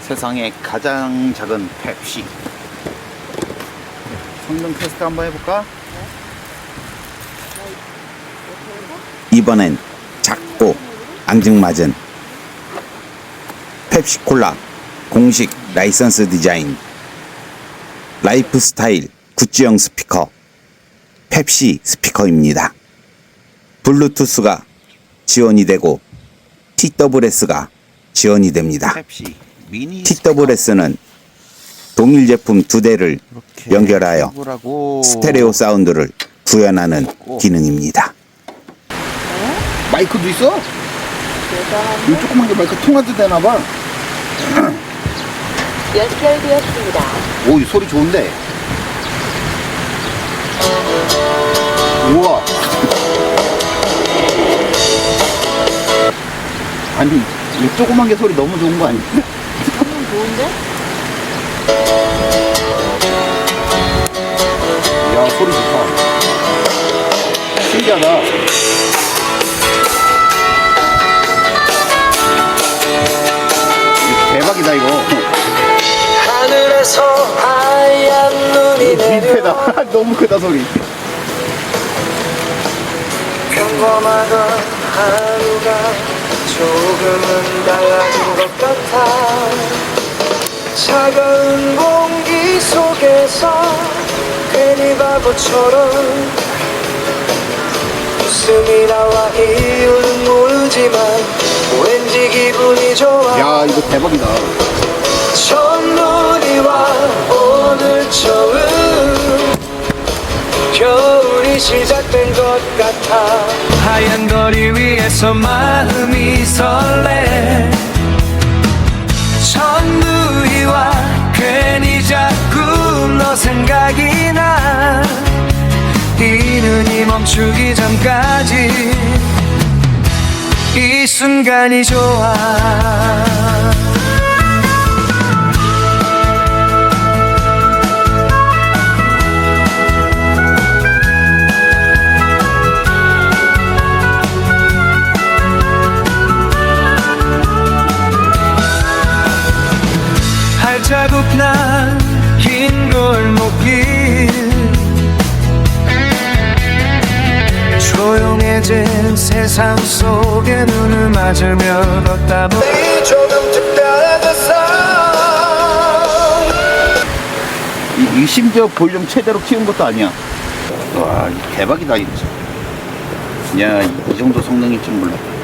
세상에 가장 작은 펩시. 성능 테스트 한번 해볼까? 이번엔 작고 앙증맞은 펩시콜라 공식 라이선스 디자인 라이프스타일 굿즈용 스피커 펩시 스피커입니다. 블루투스가 지원이 되고 TWS가 지원이 됩니다. 펩시 미니 TWS는 동일 제품 2대를 연결하여 스테레오 사운드를 구현하는 기능입니다. 마이크도 있어? 이 조그만 게 마이크 통화도 되나봐. 연결되었습니다. 오, 이 소리 좋은데? 우와. 아니, 이 조그만 게 소리 너무 좋은 거 아니야? 너무 좋은데? 야, 소리 좋다. 신기하다. 대박이다, 이거. 하늘에서 하얀 눈이 내려 밑에다. 너무 크다, 소리. 평범하던 하루가 조금은 달라진 것 같아. 차가운 공기 속에서 괜히 바보처럼 웃음이 나와 이유는 모르지만 왠지 기분이 좋아. 야, 이거 대박이다. 첫눈이 와 오늘 처음 겨울이 시작된 것 같아. 하얀 거리 위에서 마음이 설레. 첫눈이 와 괜히 자꾸 너 생각이 나. 이 눈이 멈추기 전까지 이 순간이 좋아. 발자국 난 긴 골목길 조용해진 세상 속에 눈을 맞으며 걷다 보니 조금 특별해졌어. 이 심지어 볼륨 최대로 키운 것도 아니야. 와, 대박이다, 진짜. 야, 이 정도 성능일 줄 몰랐다.